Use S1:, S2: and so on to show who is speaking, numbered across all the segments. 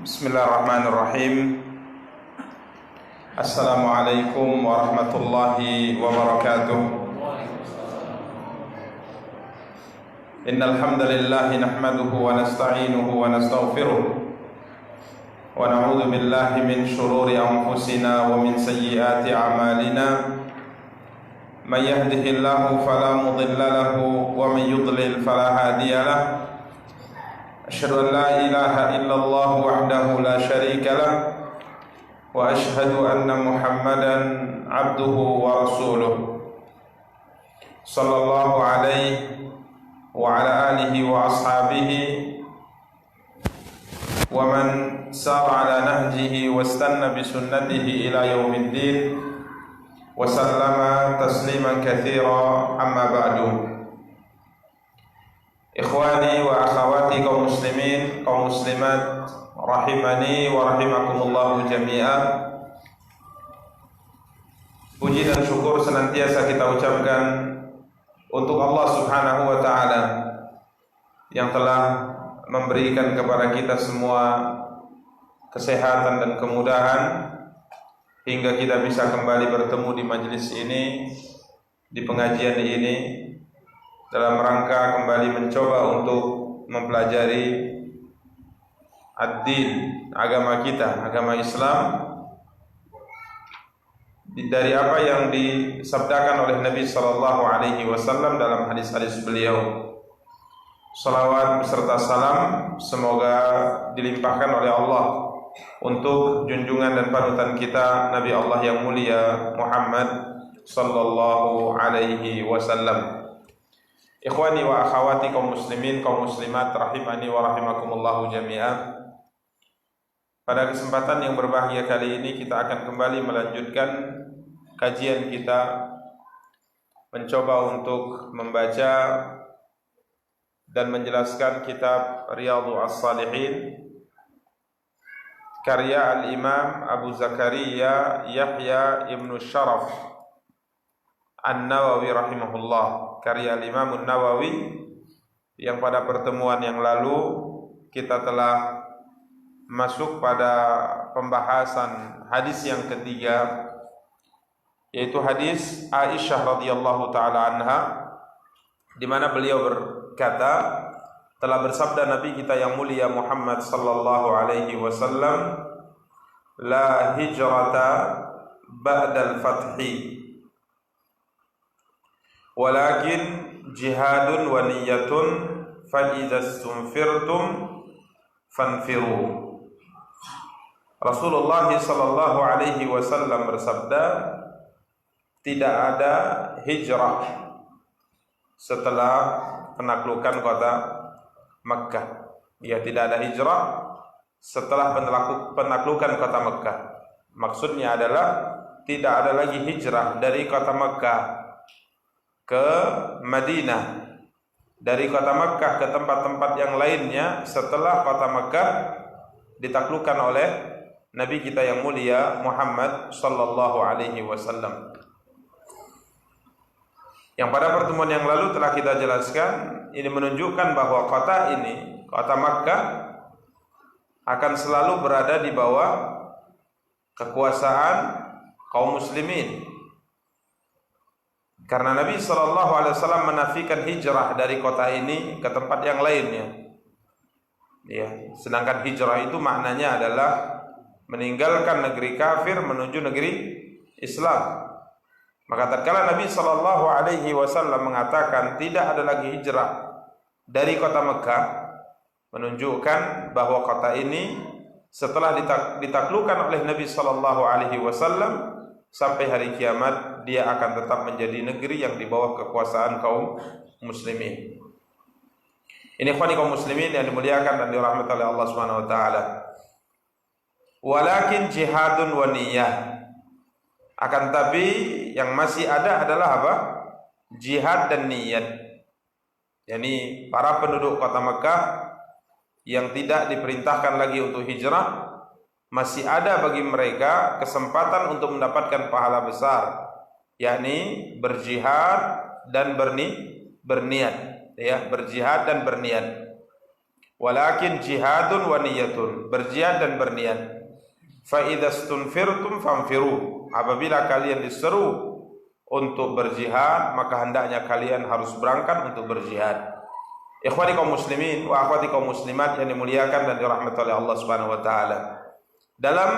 S1: Bismillahirrahmanirrahim. Assalamualaikum warahmatullahi wabarakatuh. Innal hamdalillah nahmaduhu wa nasta'inuhu wa nastaghfiruh wa na'udzu billahi min shururi anfusina wa min sayyiati a'malina. May yahdihillahu fala mudilla lahu wa may yudlil fala hadiya lahu. Asyhadu an la ilaha illallah wahdahu la syarika lah wa asyhadu anna Muhammadan abduhu wa rasuluh sallallahu alaihi wa ala alihi wa ashabihi wa man sara ala nahjihi wa istanna bi sunnatihi ila yaumiddin wa sallama tasliman katsira, amma ba'du. Ikhwani wa akhawati kaum muslimin, kaum muslimat, rahimani wa rahimakumullahu jami'ah. Puji dan syukur senantiasa kita ucapkan untuk Allah Subhanahu wa ta'ala yang telah memberikan kepada kita semua kesehatan dan kemudahan hingga kita bisa kembali bertemu di majelis ini, di pengajian ini, dalam rangka kembali mencoba untuk mempelajari ad-din, agama kita, agama Islam, dari apa yang disabdakan oleh Nabi sallallahu alaihi wasallam dalam hadis-hadis beliau. Salawat beserta salam semoga dilimpahkan oleh Allah untuk junjungan dan panutan kita, Nabi Allah yang mulia Muhammad sallallahu alaihi wasallam. Ikhwani wa akhawati kaum muslimin, kaum muslimat, rahimani wa rahimakumullahu jami'ah. Pada kesempatan yang berbahagia kali ini kita akan kembali melanjutkan kajian kita, mencoba untuk membaca dan menjelaskan kitab Riyadhus Shalihin karya Al-Imam Abu Zakaria Yahya Ibn Sharaf An-Nawawi rahimahullah, karya Imam An-Nawawi yang pada pertemuan yang lalu kita telah masuk pada pembahasan hadis yang ketiga, yaitu hadis Aisyah radhiyallahu taala anha, di mana beliau berkata, telah bersabda Nabi kita yang mulia Muhammad sallallahu alaihi wasallam, la hijrata ba'dal fathi walakin jihadun wa niyyatun fa idza stunfirtum fanfiru. Rasulullah sallallahu alaihi wasallam bersabda, tidak ada hijrah setelah penaklukan kota Makkah. Ya, tidak ada hijrah setelah penaklukan kota Makkah. Maksudnya adalah tidak ada lagi hijrah dari kota Makkah ke Madinah, dari kota Makkah ke tempat-tempat yang lainnya setelah kota Makkah ditaklukkan oleh Nabi kita yang mulia Muhammad sallallahu alaihi wasallam. Yang pada pertemuan yang lalu telah kita jelaskan, ini menunjukkan bahwa kota ini, kota Makkah, akan selalu berada di bawah kekuasaan kaum muslimin. Karena Nabi SAW menafikan hijrah dari kota ini ke tempat yang lainnya. Ya, sedangkan hijrah itu maknanya adalah meninggalkan negeri kafir menuju negeri Islam. Maka tatkala Nabi SAW mengatakan tidak ada lagi hijrah dari kota Mekah, menunjukkan bahwa kota ini setelah ditaklukkan oleh Nabi SAW sampai hari kiamat, dia akan tetap menjadi negeri yang di bawah kekuasaan kaum muslimin. Ini ikhwani kaum muslimin yang dimuliakan dan dirahmati oleh Allah Subhanahu wa taala. Walakin jihadun wa niyyah. Akan tapi yang masih ada adalah apa? jihad dan niat. Yani para penduduk kota Mekah yang tidak diperintahkan lagi untuk hijrah, masih ada bagi mereka kesempatan untuk mendapatkan pahala besar, yakni berjihad dan berniat, ya, berjihad dan berniat. Walakin jihadun wa niyatun, berjihad dan berniat. Fa idza stunfirtum famfiru, apabila kalian diseru untuk berjihad, maka hendaknya kalian harus berangkat untuk berjihad. Ikhwani kaum muslimin wa akhwati kaum muslimat yang dimuliakan dan dirahmati oleh Allah Subhanahu wa taala. Dalam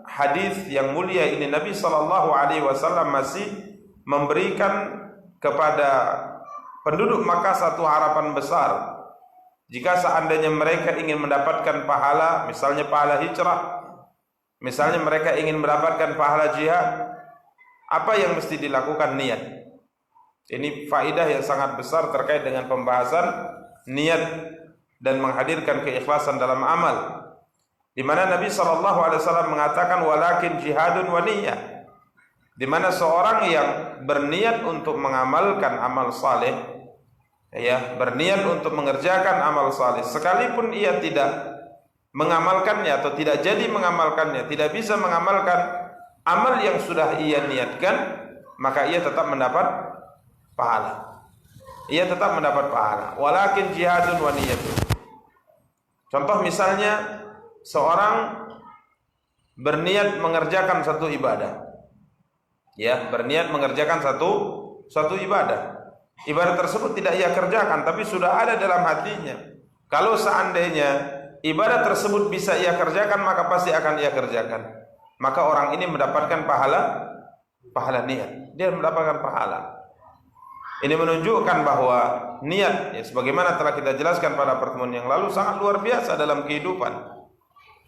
S1: hadis yang mulia ini Nabi sallallahu alaihi wasallam masih memberikan kepada penduduk Makkah satu harapan besar. Jika seandainya mereka ingin mendapatkan pahala, misalnya pahala hijrah, misalnya mereka ingin mendapatkan pahala jihad, apa yang mesti dilakukan? Niat. Ini faedah yang sangat besar terkait dengan pembahasan niat dan menghadirkan keikhlasan dalam amal. Di mana Nabi SAW mengatakan walakin jihadun wa niyyah, di mana seorang yang berniat untuk mengamalkan amal saleh, ya, berniat untuk mengerjakan amal saleh, sekalipun ia tidak mengamalkannya atau tidak jadi mengamalkannya, tidak bisa mengamalkan amal yang sudah ia niatkan, maka ia tetap mendapat pahala. Ia tetap mendapat pahala. Walakin jihadun wa niyyatun. Contoh misalnya seorang berniat mengerjakan satu ibadah. Ya, berniat mengerjakan satu ibadah. Ibadah tersebut tidak ia kerjakan, tapi sudah ada dalam hatinya. Kalau seandainya ibadah tersebut bisa ia kerjakan, maka pasti akan ia kerjakan. Maka orang ini mendapatkan pahala niat. Dia mendapatkan pahala. Ini menunjukkan bahwa niat, ya, sebagaimana telah kita jelaskan pada pertemuan yang lalu, sangat luar biasa dalam kehidupan.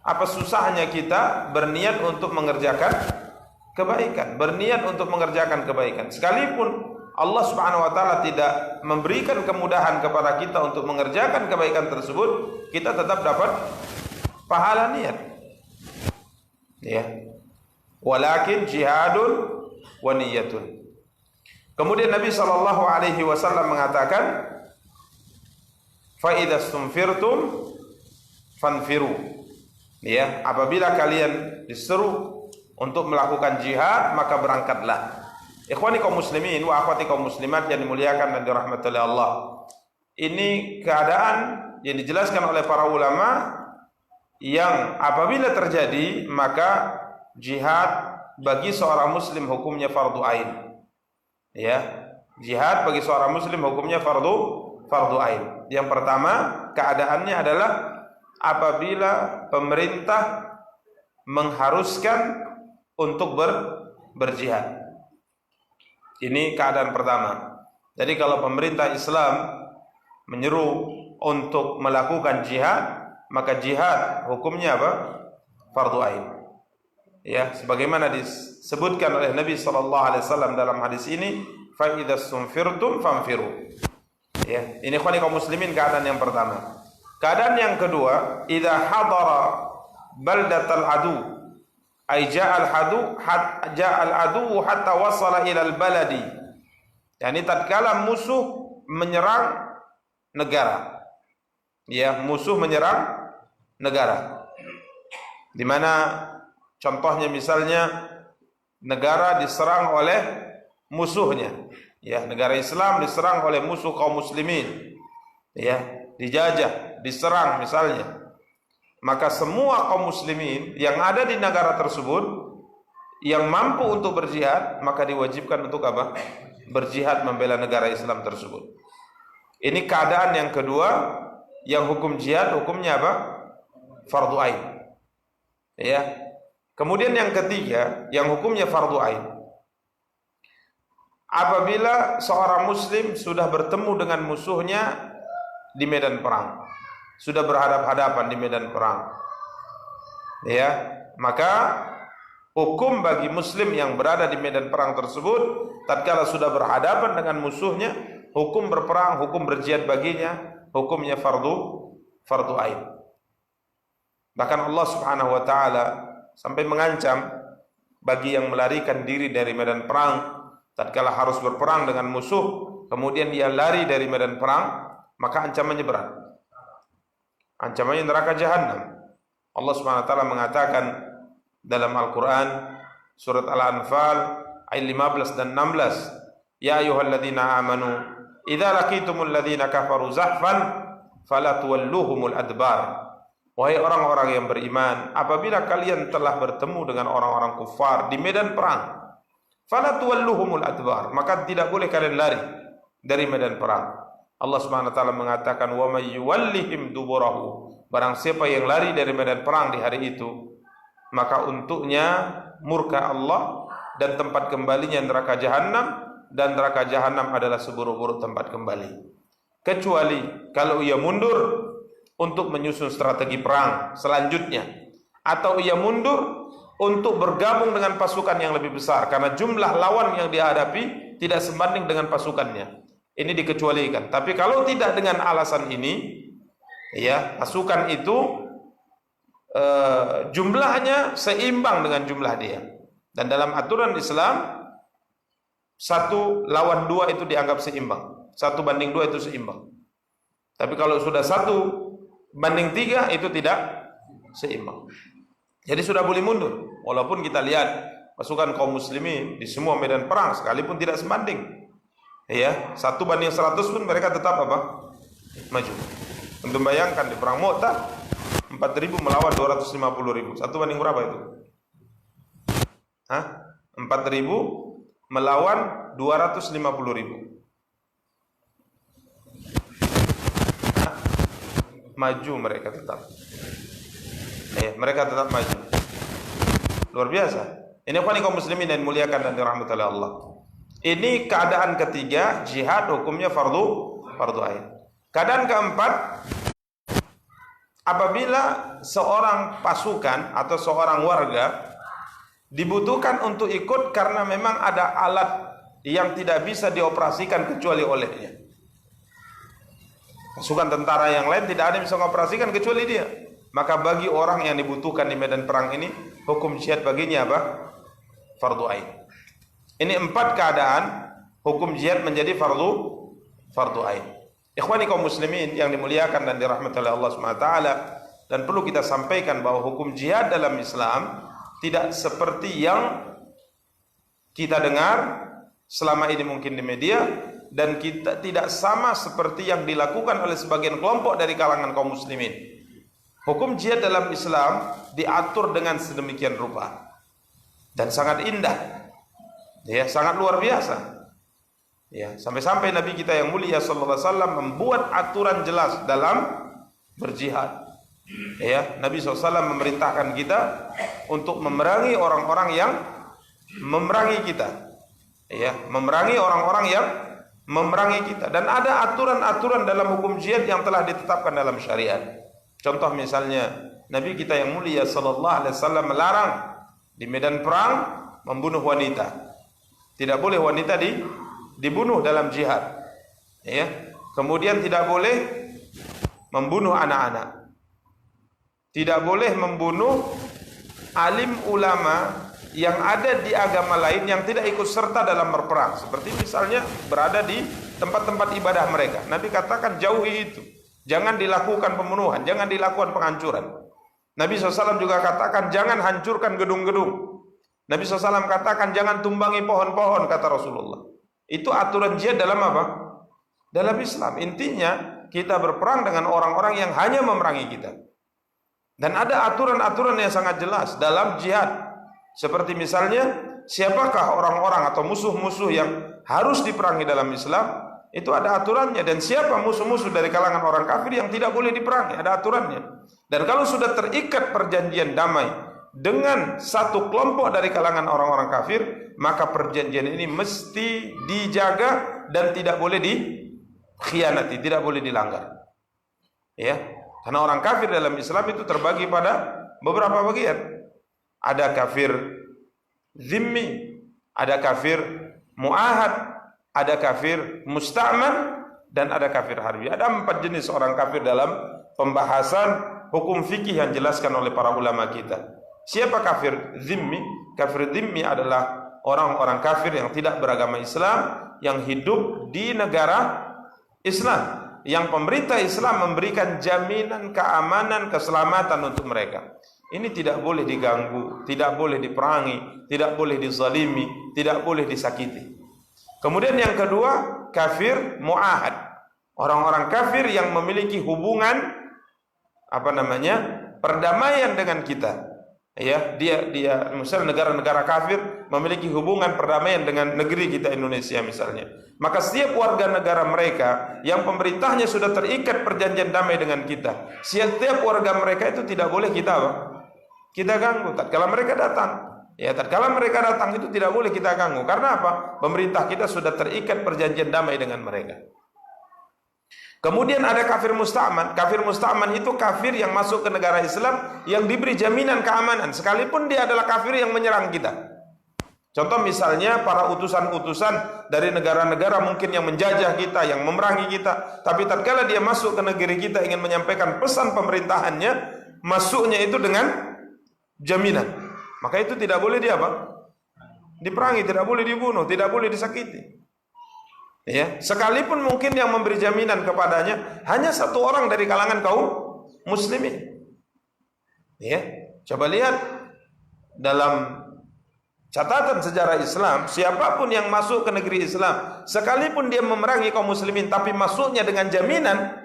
S1: Apa susahnya kita berniat untuk mengerjakan kebaikan, berniat untuk mengerjakan kebaikan. Sekalipun Allah Subhanahu wa taala tidak memberikan kemudahan kepada kita untuk mengerjakan kebaikan tersebut, kita tetap dapat pahala niat. Ya. Walakin jihadun wa niyyatun. Kemudian Nabi sallallahu alaihi wasallam mengatakan, fa idza stunfirtum fanfiru. Ya, apabila kalian diseru untuk melakukan jihad, maka berangkatlah. Ikhwani kaum muslimin wa akhwati kaum muslimat yang dimuliakan dan dirahmati oleh Allah. Ini keadaan yang dijelaskan oleh para ulama yang apabila terjadi, maka jihad bagi seorang muslim hukumnya fardu ain. Ya, jihad bagi seorang muslim hukumnya fardu ain. Yang pertama, keadaannya adalah apabila pemerintah mengharuskan untuk berjihad. Ini keadaan pertama. Jadi kalau pemerintah Islam menyeru untuk melakukan jihad, maka jihad hukumnya apa? Fardu ain. Ya, sebagaimana disebutkan oleh Nabi sallallahu alaihi wasallam dalam hadis ini, fa idza stunfirtum famfiru. Ya, ini ikhwani kaum muslimin keadaan yang pertama. Keadaan yang kedua, idza hadara baldatal adu, ay ja'al adu hatta wasala ila al baladi. Yani tatkala musuh menyerang negara. Ya, musuh menyerang negara. Di mana contohnya misalnya negara diserang oleh musuhnya, ya, negara Islam diserang oleh musuh kaum muslimin, ya, dijajah, diserang misalnya. Maka semua kaum muslimin yang ada di negara tersebut yang mampu untuk berjihad, maka diwajibkan untuk apa? Berjihad membela negara Islam tersebut. Ini keadaan yang kedua, yang hukum jihad hukumnya apa? Fardu ain. Ya. Kemudian yang ketiga, yang hukumnya fardu ain, apabila seorang muslim sudah bertemu dengan musuhnya di medan perang, sudah berhadap-hadapan di medan perang, ya, maka hukum bagi muslim yang berada di medan perang tersebut, tatkala sudah berhadapan dengan musuhnya, hukum berperang, hukum berjihad baginya, hukumnya fardu ain. Bahkan Allah Subhanahu wa taala sampai mengancam bagi yang melarikan diri dari medan perang tatkala harus berperang dengan musuh, kemudian dia lari dari medan perang, maka ancamannya berat. Ancamannya neraka jahanam. Allah Subhanahu wa taala mengatakan dalam Al-Qur'an surat Al-Anfal ayat 15 dan 16, ya ayyuhalladzina amanu idza laqitumul ladzina kafaru zahfan fala tuwalluhumul adbar. Wahai orang-orang yang beriman, apabila kalian telah bertemu dengan orang-orang kufar di medan perang, fala tuwalluhumul adbar, maka tidak boleh kalian lari dari medan perang. Allah Subhanahu wa taala mengatakan wa may yuwallihim duburahu, barang siapa yang lari dari medan perang di hari itu, maka untuknya murka Allah dan tempat kembalinya neraka jahanam, dan neraka jahanam adalah seburuk-buruk tempat kembali. Kecuali kalau ia mundur untuk menyusun strategi perang selanjutnya, atau ia mundur untuk bergabung dengan pasukan yang lebih besar karena jumlah lawan yang dihadapi tidak sebanding dengan pasukannya. Ini dikecualikan. Tapi kalau tidak dengan alasan ini, ya, pasukan itu jumlahnya seimbang dengan jumlah dia. Dan dalam aturan Islam 1 lawan 2 itu dianggap seimbang. 1 banding 2 itu seimbang. Tapi kalau sudah 1 banding 3 itu tidak seimbang. Jadi sudah boleh mundur. Walaupun kita lihat pasukan kaum muslimin di semua medan perang sekalipun tidak sebanding, ya, 1 banding 100 pun mereka tetap apa? Maju. Untuk bayangkan di perang Mu'tah 4.000 melawan 250.000. 1 banding berapa itu? 4.000 melawan 250.000. Maju mereka tetap. Ya, mereka tetap maju. Luar biasa. Ini kaum muslimin yang dimuliakan dan dirahmati oleh Allah. Ini keadaan ketiga, jihad hukumnya fardu ain. Keadaan keempat, apabila seorang pasukan atau seorang warga dibutuhkan untuk ikut karena memang ada alat yang tidak bisa dioperasikan kecuali olehnya. Pasukan tentara yang lain tidak ada yang bisa mengoperasikan kecuali dia. Maka bagi orang yang dibutuhkan di medan perang ini, hukum jihad baginya apa? Fardu ain. Ini 4 keadaan hukum jihad menjadi fardu ain. Ikhwani kaum muslimin yang dimuliakan dan dirahmati oleh Allah Subhanahu wa taala, dan perlu kita sampaikan bahwa hukum jihad dalam Islam tidak seperti yang kita dengar selama ini mungkin di media, dan kita tidak sama seperti yang dilakukan oleh sebagian kelompok dari kalangan kaum muslimin. Hukum jihad dalam Islam diatur dengan sedemikian rupa dan sangat indah, ya, sangat luar biasa. Ya, sampai-sampai Nabi kita yang mulia sallallahu alaihi wasallam membuat aturan jelas dalam berjihad. Ya, Nabi SAW memerintahkan kita untuk memerangi orang-orang yang memerangi kita. Ya, memerangi orang-orang yang memerangi kita. Dan ada aturan-aturan dalam hukum jihad yang telah ditetapkan dalam syariat. Contoh misalnya, Nabi kita yang mulia sallallahu alaihi wasallam melarang di medan perang membunuh wanita. Tidak boleh wanita dibunuh dalam jihad. Ya. Kemudian tidak boleh membunuh anak-anak. Tidak boleh membunuh alim ulama yang ada di agama lain yang tidak ikut serta dalam berperang, seperti misalnya berada di tempat-tempat ibadah mereka. Nabi katakan jauhi itu, jangan dilakukan pembunuhan, jangan dilakukan penghancuran. Nabi SAW juga katakan jangan hancurkan gedung-gedung. Nabi SAW katakan jangan tumbangi pohon-pohon, kata Rasulullah. Itu aturan jihad dalam apa? Dalam Islam. Intinya kita berperang dengan orang-orang yang hanya memerangi kita. Dan ada aturan-aturan yang sangat jelas dalam jihad. Seperti misalnya, siapakah orang-orang atau musuh-musuh yang harus diperangi dalam Islam? Itu ada aturannya. Dan siapa musuh-musuh dari kalangan orang kafir yang tidak boleh diperangi? Ada aturannya. Dan kalau sudah terikat perjanjian damai dengan satu kelompok dari kalangan orang-orang kafir, maka perjanjian ini mesti dijaga dan tidak boleh dikhianati, tidak boleh dilanggar. Ya, karena orang kafir dalam Islam itu terbagi pada beberapa bagian. Ada kafir zimmi, ada kafir muahad, ada kafir musta'man, dan ada kafir harbi. Ada 4 jenis orang kafir dalam pembahasan hukum fikih yang dijelaskan oleh para ulama kita. Siapa kafir zimmi? Kafir zimmi adalah orang-orang kafir yang tidak beragama Islam yang hidup di negara Islam, yang pemerintah Islam memberikan jaminan keamanan, keselamatan untuk mereka. Ini tidak boleh diganggu, tidak boleh diperangi, tidak boleh dizalimi, tidak boleh disakiti. Kemudian yang kedua, kafir mu'ahad. Orang-orang kafir yang memiliki hubungan perdamaian dengan kita. Ya, dia misalnya negara-negara kafir memiliki hubungan perdamaian dengan negeri kita Indonesia misalnya. Maka setiap warga negara mereka yang pemerintahnya sudah terikat perjanjian damai dengan kita, setiap warga mereka itu tidak boleh kita kita ganggu tatkala mereka datang. Ya, tatkala mereka datang itu tidak boleh kita ganggu. Karena apa? Pemerintah kita sudah terikat perjanjian damai dengan mereka. Kemudian ada kafir musta'man. Kafir musta'man itu kafir yang masuk ke negara Islam yang diberi jaminan keamanan sekalipun dia adalah kafir yang menyerang kita. Contoh misalnya para utusan-utusan dari negara-negara mungkin yang menjajah kita, yang memerangi kita, tapi tatkala dia masuk ke negeri kita ingin menyampaikan pesan pemerintahannya, masuknya itu dengan jaminan. Maka itu tidak boleh diperangi, tidak boleh dibunuh, tidak boleh disakiti. Ya, sekalipun mungkin yang memberi jaminan kepadanya hanya satu orang dari kalangan kaum muslimin. Ya, coba lihat dalam catatan sejarah Islam, siapapun yang masuk ke negeri Islam, sekalipun dia memerangi kaum muslimin, tapi masuknya dengan jaminan,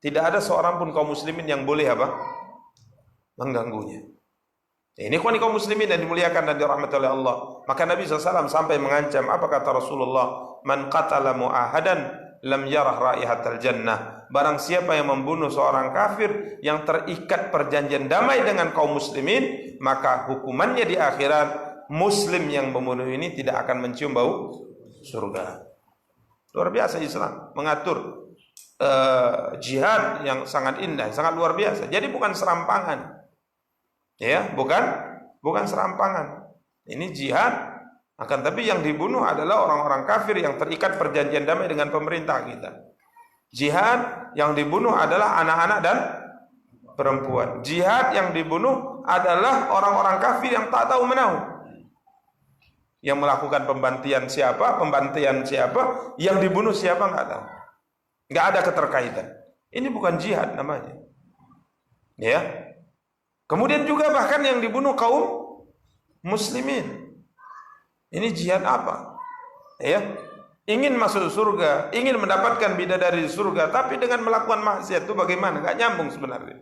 S1: tidak ada seorang pun kaum muslimin yang boleh mengganggunya. Ini kaum muslimin yang dimuliakan dan dirahmati oleh Allah. Maka Nabi SAW sampai mengancam, apa kata Rasulullah? Man qatala mu'ahadan lam yarah raihatal jannah. Barang siapa yang membunuh seorang kafir yang terikat perjanjian damai dengan kaum muslimin, maka hukumannya di akhirat, muslim yang membunuh ini tidak akan mencium bau surga. Luar biasa Islam mengatur jihad yang sangat indah, sangat luar biasa. Jadi bukan serampangan. Ya, bukan serampangan. Ini jihad, akan tapi yang dibunuh adalah orang-orang kafir yang terikat perjanjian damai dengan pemerintah kita. Jihad yang dibunuh adalah anak-anak dan perempuan. Jihad yang dibunuh adalah orang-orang kafir yang tak tahu menahu. Yang melakukan pembantian siapa, yang dibunuh siapa nggak tahu. Nggak ada keterkaitan. Ini bukan jihad namanya. Ya. Kemudian juga bahkan yang dibunuh kaum muslimin. Ini jihad apa? Ya, ingin masuk surga, ingin mendapatkan bidadari surga, tapi dengan melakukan maksiat itu bagaimana? Gak nyambung sebenarnya.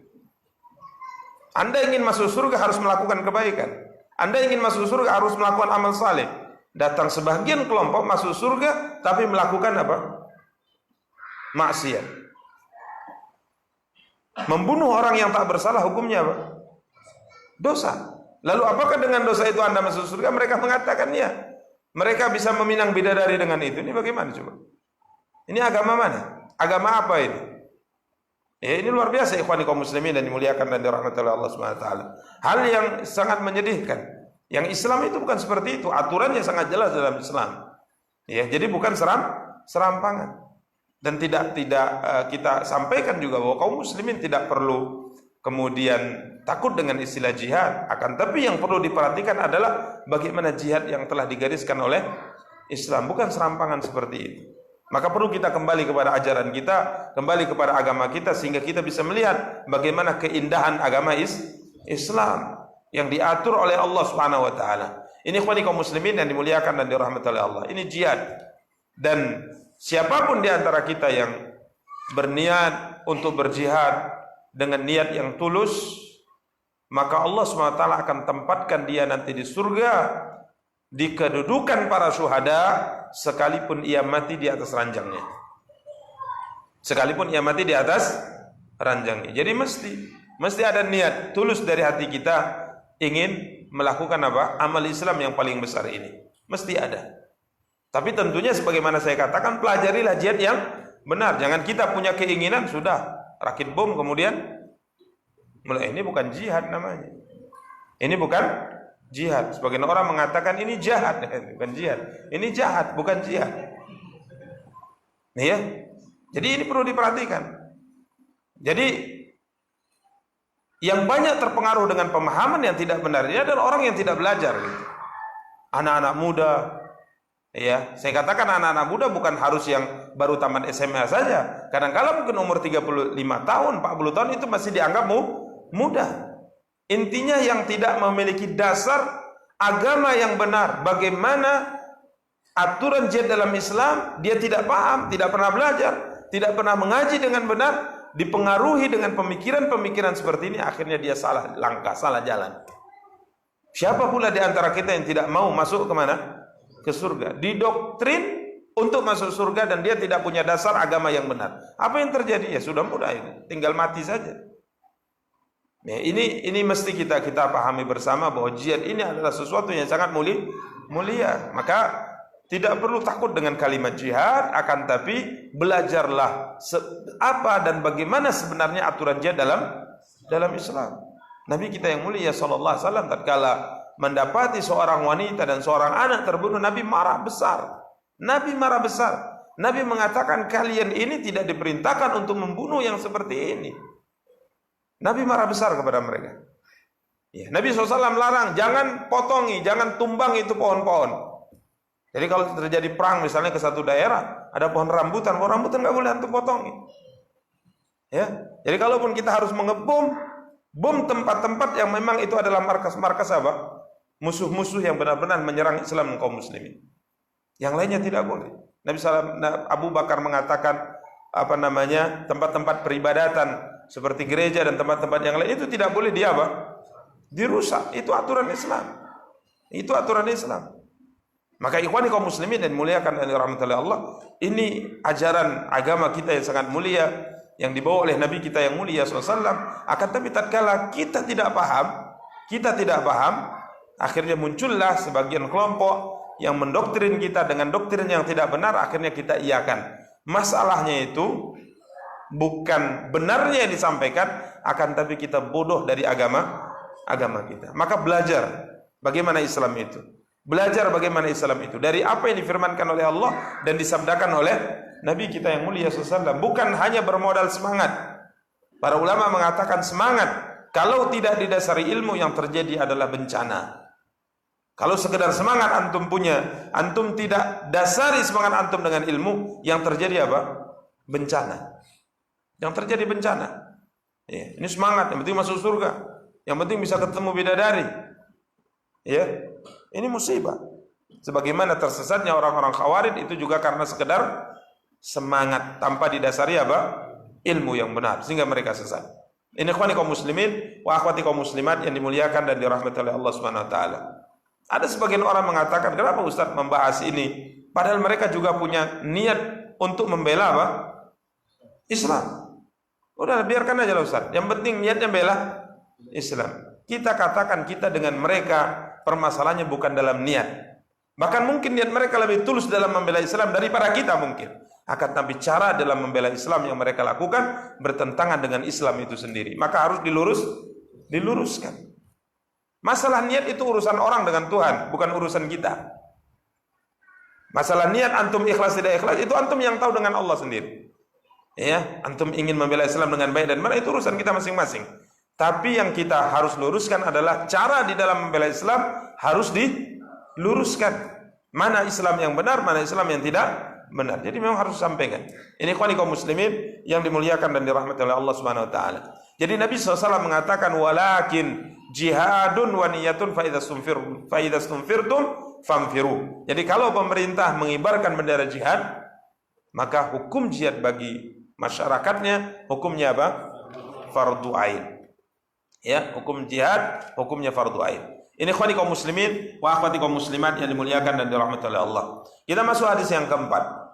S1: Anda ingin masuk surga harus melakukan kebaikan. Anda ingin masuk surga harus melakukan amal saleh. Datang sebagian kelompok masuk surga, tapi melakukan maksiat. Membunuh orang yang tak bersalah hukumnya dosa. Lalu apakah dengan dosa itu Anda masuk surga? Mereka mengatakan ya. Mereka bisa meminang bidadari dengan itu. Ini bagaimana coba? Ini agama mana? Agama apa ini? Ya, ini luar biasa ikhwani kaum muslimin dan dimuliakan dan dirahmati oleh Allah Subhanahu wa taala. Hal yang sangat menyedihkan. Yang Islam itu bukan seperti itu. Aturannya sangat jelas dalam Islam. Ya, jadi bukan serampangan. Dan tidak kita sampaikan juga bahwa kaum muslimin tidak perlu kemudian takut dengan istilah jihad. Akan tapi yang perlu diperhatikan adalah bagaimana jihad yang telah digariskan oleh Islam, bukan serampangan seperti itu. Maka perlu kita kembali kepada ajaran kita, kembali kepada agama kita, sehingga kita bisa melihat bagaimana keindahan agama Islam yang diatur oleh Allah Subhanahu wa taala. Ini ikhwani kaum muslimin yang dimuliakan dan dirahmati oleh Allah. Ini jihad. Dan siapapun di antara kita yang berniat untuk berjihad dengan niat yang tulus, maka Allah SWT akan tempatkan dia nanti di surga di kedudukan para syuhada, sekalipun ia mati di atas ranjangnya. Sekalipun ia mati di atas ranjangnya. Jadi mesti ada niat tulus dari hati kita ingin melakukan amal Islam yang paling besar ini. Mesti ada. Tapi tentunya sebagaimana saya katakan, pelajarilah jihad yang benar. Jangan kita punya keinginan sudah rakit bom kemudian mulai. Ini bukan jihad namanya. Ini bukan jihad. Sebagian orang mengatakan ini jahat, bukan jihad. Ini jahat, bukan jihad. Nih ya. Jadi ini perlu diperhatikan. Jadi yang banyak terpengaruh dengan pemahaman yang tidak benar ini adalah orang yang tidak belajar gitu. anak-anak muda. Ya, saya katakan anak-anak muda bukan harus yang baru tamat SMA saja. Kadang-kala mungkin umur 35 tahun, 40 tahun itu masih dianggap muda. Intinya yang tidak memiliki dasar agama yang benar, bagaimana aturan jihad dalam Islam, dia tidak paham, tidak pernah belajar, tidak pernah mengaji dengan benar, dipengaruhi dengan pemikiran-pemikiran seperti ini, akhirnya dia salah langkah, salah jalan. Siapa pula di antara kita yang tidak mau masuk ke mana? Ke surga. Didoktrin untuk masuk surga dan dia tidak punya dasar agama yang benar. Apa yang terjadi? Ya sudah mudah ini, tinggal mati saja. Ya, ini mesti kita pahami bersama bahwa jihad ini adalah sesuatu yang sangat mulia. Maka tidak perlu takut dengan kalimat jihad, akan tapi belajarlah apa dan bagaimana sebenarnya aturan jihad dalam Islam. Nabi kita yang mulia sallallahu alaihi wasallam tatkala mendapati seorang wanita dan seorang anak terbunuh, Nabi marah besar. Nabi marah besar. Nabi mengatakan kalian ini tidak diperintahkan untuk membunuh yang seperti ini. Nabi marah besar kepada mereka. Ya, Nabi SAW larang, jangan potongi, jangan tumbang itu pohon-pohon. Jadi kalau terjadi perang misalnya ke satu daerah, ada pohon rambutan nggak boleh antum potongi. Ya, jadi kalaupun kita harus mengebom, bom tempat-tempat yang memang itu adalah markas-markas apa? Musuh-musuh yang benar-benar menyerang Islam dan kaum muslimin. Yang lainnya tidak boleh. Abu Bakar mengatakan tempat-tempat peribadatan seperti gereja dan tempat-tempat yang lain itu tidak boleh dirusak. Itu aturan Islam. Itu aturan Islam. Maka ikhwani kaum muslimin dan muliakan dan dirahmati Allah, ini ajaran agama kita yang sangat mulia yang dibawa oleh Nabi kita yang mulia SAW. Akan tapi tatkala kita tidak paham, akhirnya muncullah sebagian kelompok yang mendoktrin kita dengan doktrin yang tidak benar, akhirnya kita iakan. Masalahnya itu bukan benarnya yang disampaikan, akan tapi kita bodoh dari agama kita. Maka belajar bagaimana Islam itu. Belajar bagaimana Islam itu dari apa yang difirmankan oleh Allah dan disabdakan oleh Nabi kita yang mulia SAW. Bukan hanya bermodal semangat. Para ulama mengatakan semangat kalau tidak didasari ilmu yang terjadi adalah bencana. Kalau sekedar semangat antum tidak dasari semangat antum dengan ilmu, yang terjadi apa? Bencana. Yang terjadi bencana. Ya, ini semangat, yang penting masuk surga, yang penting bisa ketemu bidadari. Ya, ini musibah. Sebagaimana tersesatnya orang-orang Khawarij itu juga karena sekedar semangat tanpa didasari apa? Ilmu yang benar, sehingga mereka sesat. Ini ikhwani kaum muslimin wa akhwati kaum muslimat yang dimuliakan dan dirahmati oleh Allah Subhanahu wa taala. Ada sebagian orang mengatakan, kenapa Ustaz membahas ini? Padahal mereka juga punya niat untuk membela apa? Islam. Udah biarkan aja lah Ustaz. Yang penting niatnya bela Islam. Kita katakan kita dengan mereka permasalahannya bukan dalam niat. Bahkan mungkin niat mereka lebih tulus dalam membela Islam daripada kita mungkin. Akan tapi cara dalam membela Islam yang mereka lakukan bertentangan dengan Islam itu sendiri. Maka harus diluruskan. Masalah niat itu urusan orang dengan Tuhan, bukan urusan kita. Masalah niat antum ikhlas tidak ikhlas itu antum yang tahu dengan Allah sendiri. Ya, antum ingin membela Islam dengan baik dan benar itu urusan kita masing-masing. Tapi yang kita harus luruskan adalah cara di dalam membela Islam harus diluruskan. Mana Islam yang benar, mana Islam yang tidak benar. Jadi memang harus disampaikan. Ini ikhwani kaum muslimin yang dimuliakan dan dirahmati oleh Allah Subhanahu wa taala. Jadi Nabi SAW mengatakan walakin jihadun wa niyatun fa idza stunfirtum famfiru. Jadi kalau pemerintah mengibarkan bendera jihad, maka hukum jihad bagi masyarakatnya hukumnya apa? Fardu ain. Ya, hukum jihad hukumnya fardu ain. Ini ikhwani kaum muslimin wa akhwati kaum muslimat yang dimuliakan dan dirahmati oleh Allah. Kita masuk hadis yang keempat.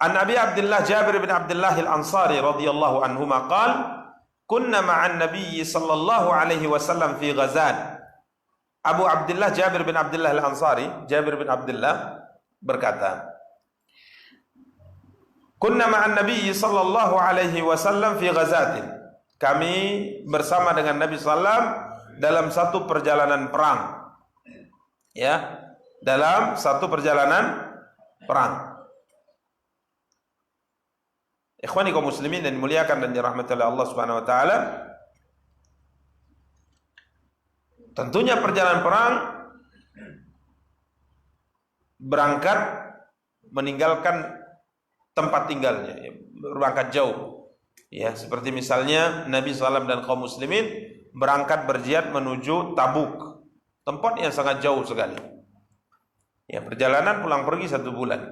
S1: An Abi Abdullah Jabir bin Abdullah Al-Ansari radhiyallahu anhuma qala kunna ma'an Nabi sallallahu alaihi wasallam fi ghazat. Abu Abdullah Jabir bin Abdullah Al-Ansari, Jabir bin Abdullah berkata, kunna ma'an Nabi sallallahu alaihi wasallam fi ghazatin. Kami bersama dengan Nabi sallam dalam satu perjalanan perang. Ya, dalam satu perjalanan perang. Ikhwani kaum muslimin dan dimuliakan dan dirahmati oleh Allah Subhanahu wa taala. Tentunya perjalanan perang berangkat meninggalkan tempat tinggalnya, berangkat jauh. Ya, seperti misalnya Nabi SAW dan kaum muslimin berangkat berjihad menuju Tabuk, tempat yang sangat jauh sekali. Ya, perjalanan pulang pergi 1 bulan.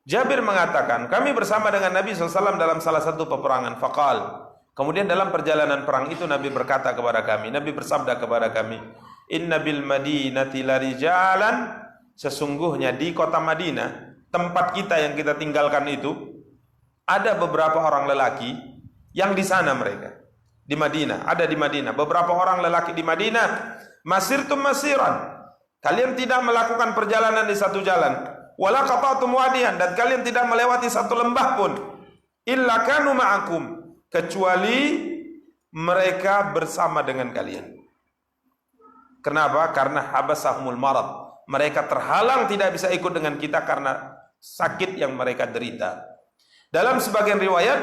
S1: Jabir mengatakan, kami bersama dengan Nabi SAW dalam salah satu peperangan. Faqal, kemudian dalam perjalanan perang itu Nabi berkata kepada kami, Nabi bersabda kepada kami, Inna bil Madinati larijalan, sesungguhnya di kota Madinah, tempat kita yang kita tinggalkan itu, ada beberapa orang lelaki yang di sana mereka. Di Madinah, ada di Madinah. Beberapa orang lelaki di Madinah, masirtum masiran. Kalian tidak melakukan perjalanan di satu jalan. Wala qata'tum wadiyan, dan kalian tidak melewati satu lembah pun. Illa kanu ma'akum, kecuali mereka bersama dengan kalian. Kenapa? Karena habasahumul marad. Mereka terhalang tidak bisa ikut dengan kita karena sakit yang mereka derita. Dalam sebagian riwayat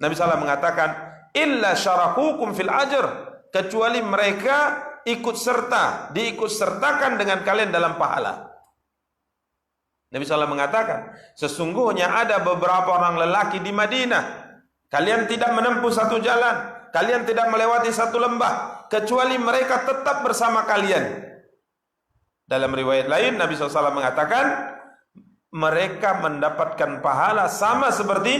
S1: Nabi SAW mengatakan illa syarakukum fil ajr, kecuali mereka ikut serta, diikut sertakan dengan kalian dalam pahala. Nabi SAW mengatakan sesungguhnya ada beberapa orang lelaki di Madinah, kalian tidak menempuh satu jalan, kalian tidak melewati satu lembah, kecuali mereka tetap bersama kalian. Dalam riwayat lain Nabi SAW mengatakan mereka mendapatkan pahala sama seperti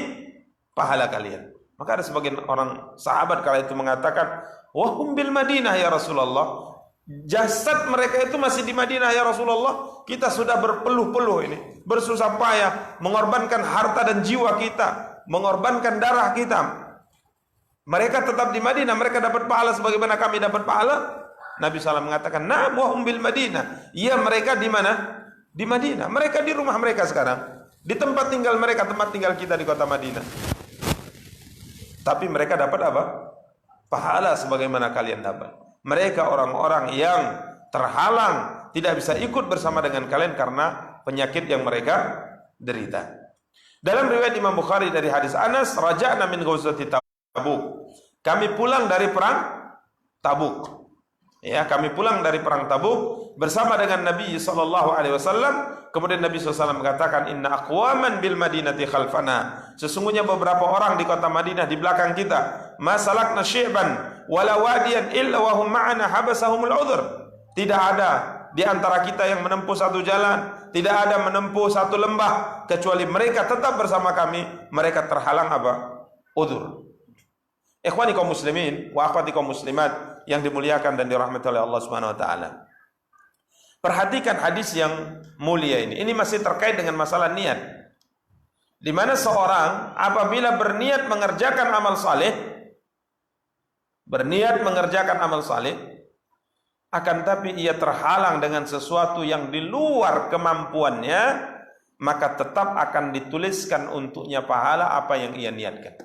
S1: pahala kalian. Maka ada sebagian orang sahabat kala itu mengatakan, wahum bil Madinah ya Rasulullah, jasad mereka itu masih di Madinah ya Rasulullah. Kita sudah berpeluh-peluh ini, bersusah payah, mengorbankan harta dan jiwa kita, mengorbankan darah kita. Mereka tetap di Madinah, mereka dapat pahala sebagaimana kami dapat pahala. Nabi SAW mengatakan, na'am wahum bil Madinah. Iya, mereka di mana? Di Madinah. Mereka di rumah mereka sekarang, di tempat tinggal mereka, tempat tinggal kita di kota Madinah. Tapi mereka dapat apa? Pahala sebagaimana kalian dapat. Mereka orang-orang yang terhalang, tidak bisa ikut bersama dengan kalian karena penyakit yang mereka derita. Dalam riwayat Imam Bukhari dari hadis Anas, raja'na min ghazwati Tabuk. Kami pulang dari perang Tabuk. Ya, kami pulang dari perang Tabuk bersama dengan Nabi SAW. Kemudian Nabi SAW mengatakan, Inna aqwaman bil Madinati khalfana. Sesungguhnya beberapa orang di kota Madinah di belakang kita. Masalakna syi'ban wala wadiyan illa wahum ma'ana habasahumul udhr. Tidak ada di antara kita yang menempuh satu jalan, tidak ada menempuh satu lembah, kecuali mereka tetap bersama kami. Mereka terhalang apa? Udhur. Ikhwani kaum muslimin wa akhwati kaum muslimat yang dimuliakan dan dirahmati oleh Allah Subhanahu wa taala. Perhatikan hadis yang mulia ini. Ini masih terkait dengan masalah niat. Di mana seorang apabila berniat mengerjakan amal saleh, akan tapi ia terhalang dengan sesuatu yang di luar kemampuannya, maka tetap akan dituliskan untuknya pahala apa yang ia niatkan.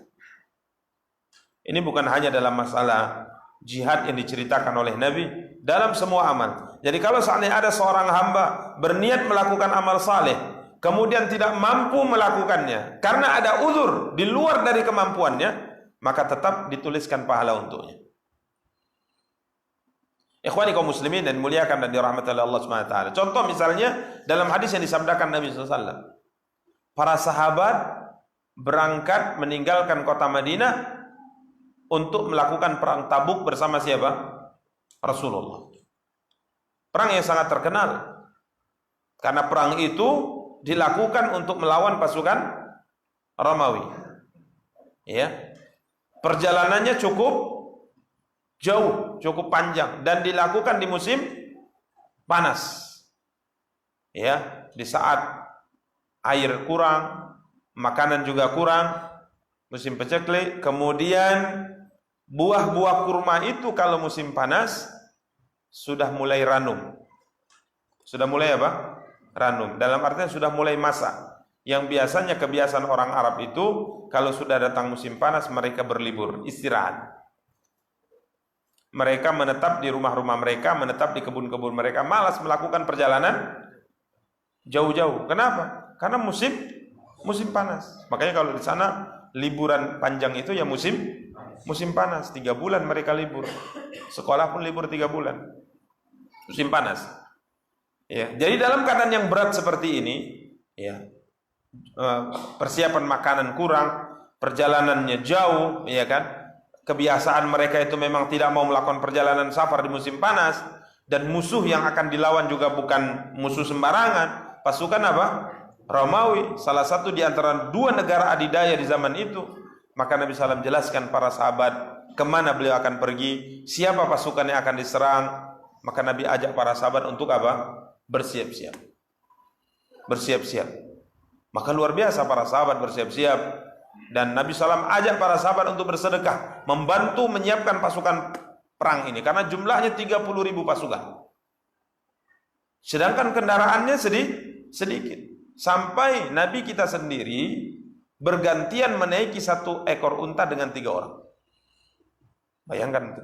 S1: Ini bukan hanya dalam masalah jihad yang diceritakan oleh Nabi, dalam semua amal. Jadi kalau seandainya ada seorang hamba berniat melakukan amal saleh, kemudian tidak mampu melakukannya karena ada uzur di luar dari kemampuannya, maka tetap dituliskan pahala untuknya. Ikhwani kaum muslimin dan muliakan dan dirahmati oleh Allah Subhanahu wa taala. Contoh misalnya dalam hadis yang disabdakan Nabi SAW. Para sahabat berangkat meninggalkan kota Madinah untuk melakukan perang Tabuk bersama siapa? Rasulullah. Perang yang sangat terkenal. Karena perang itu dilakukan untuk melawan pasukan Romawi. Ya. Perjalanannya cukup jauh, cukup panjang dan dilakukan di musim panas. Ya, di saat air kurang, makanan juga kurang, musim paceklik, kemudian buah-buah kurma itu kalau musim panas sudah mulai ranum. Sudah mulai apa? Ranum. Dalam artinya sudah mulai masak. Yang biasanya kebiasaan orang Arab itu kalau sudah datang musim panas mereka berlibur, istirahat. Mereka menetap di rumah-rumah mereka, menetap di kebun-kebun mereka, malas melakukan perjalanan jauh-jauh. Kenapa? Karena musim panas. Makanya kalau di sana liburan panjang itu ya musim panas. 3 bulan mereka libur. Sekolah pun libur 3 bulan. Musim panas. Ya, jadi dalam keadaan yang berat seperti ini, ya, persiapan makanan kurang, perjalanannya jauh, ya kan? Kebiasaan mereka itu memang tidak mau melakukan perjalanan safar di musim panas, dan musuh yang akan dilawan juga bukan musuh sembarangan. Pasukan apa? Romawi, salah satu di antara 2 negara adidaya di zaman itu. Maka Nabi SAW jelaskan para sahabat kemana beliau akan pergi, siapa pasukan yang akan diserang. Maka Nabi ajak para sahabat untuk apa? Bersiap-siap. Bersiap-siap. Maka luar biasa para sahabat bersiap-siap. Dan Nabi SAW ajak para sahabat untuk bersedekah, membantu menyiapkan pasukan perang ini, karena jumlahnya 30.000 pasukan. Sedangkan kendaraannya sedikit. Sampai Nabi kita sendiri bergantian menaiki 1 ekor unta dengan 3 orang. Bayangkan itu.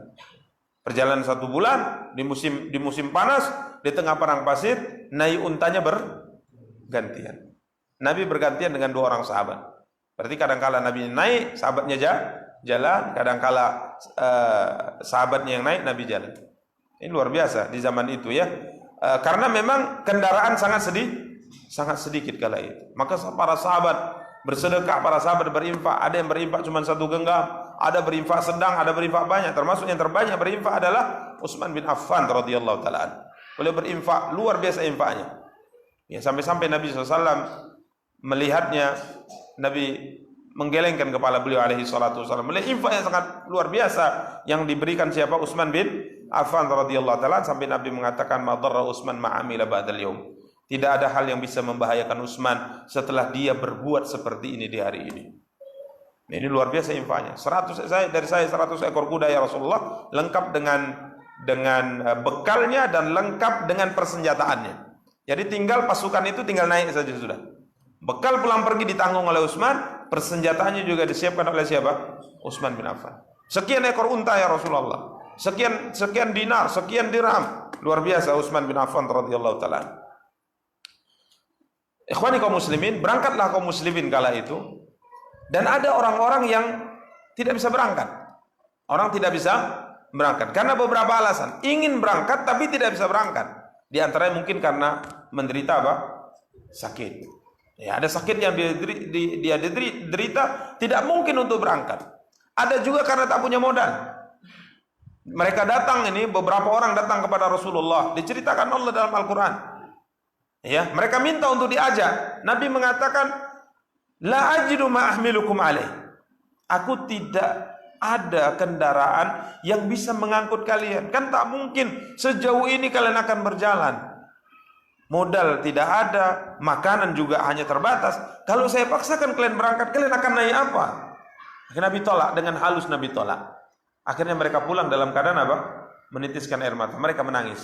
S1: Perjalanan 1 bulan di musim panas, di tengah padang pasir, naik untanya bergantian. Nabi bergantian dengan 2 orang sahabat. Berarti kadang-kala Nabi naik, sahabatnya jalan, kadang-kala sahabatnya yang naik, Nabi jalan. Ini luar biasa di zaman itu ya. Karena memang kendaraan sangat sedikit kala itu. Maka para sahabat bersedekah, para sahabat berinfak. Ada yang berinfak cuma 1 genggam, ada berinfak sedang, ada berinfak banyak. Termasuk yang terbanyak berinfak adalah Utsman bin Affan radhiyallahu taala. Beliau berinfak luar biasa infaknya. Ya, sampai-sampai Nabi SAW melihatnya, Nabi menggelengkan kepala beliau alaihi salatu wasallam. Melihat infak yang sangat luar biasa yang diberikan siapa? Utsman bin Affan radhiyallahu taala, sampai Nabi mengatakan madarra Utsman ma'amila ba'dal yaum. Tidak ada hal yang bisa membahayakan Utsman setelah dia berbuat seperti ini di hari ini. Nah, ini luar biasa infaknya. 100 ekor kuda ya Rasulullah, lengkap dengan bekalnya dan lengkap dengan persenjataannya. Jadi tinggal pasukan itu tinggal naik saja sudah. Bekal pulang pergi ditanggung oleh Utsman, persenjataannya juga disiapkan oleh siapa? Utsman bin Affan. Sekian ekor unta ya Rasulullah. Sekian dinar, sekian dirham. Luar biasa Utsman bin Affan radhiyallahu taala. Ikhwani kaum muslimin, berangkatlah kaum muslimin kala itu. Dan ada orang-orang yang tidak bisa berangkat. Orang tidak bisa berangkat karena beberapa alasan. Ingin berangkat tapi tidak bisa berangkat. Di antaranya mungkin karena menderita apa? Sakit. Ya, ada sakit yang dia derita, tidak mungkin untuk berangkat. Ada juga karena tak punya modal. Mereka datang ini, beberapa orang datang kepada Rasulullah, diceritakan Allah dalam Al-Quran. Ya, mereka minta untuk diajak. Nabi mengatakan, la ajidu ma ahmilukum alaih. Aku tidak ada kendaraan yang bisa mengangkut kalian. Kan tak mungkin sejauh ini kalian akan berjalan. Modal tidak ada, makanan juga hanya terbatas. Kalau saya paksakan kalian berangkat, kalian akan naik apa? Akhirnya Nabi tolak, dengan halus Nabi tolak. Akhirnya mereka pulang dalam keadaan apa? Menitiskan air mata. Mereka menangis.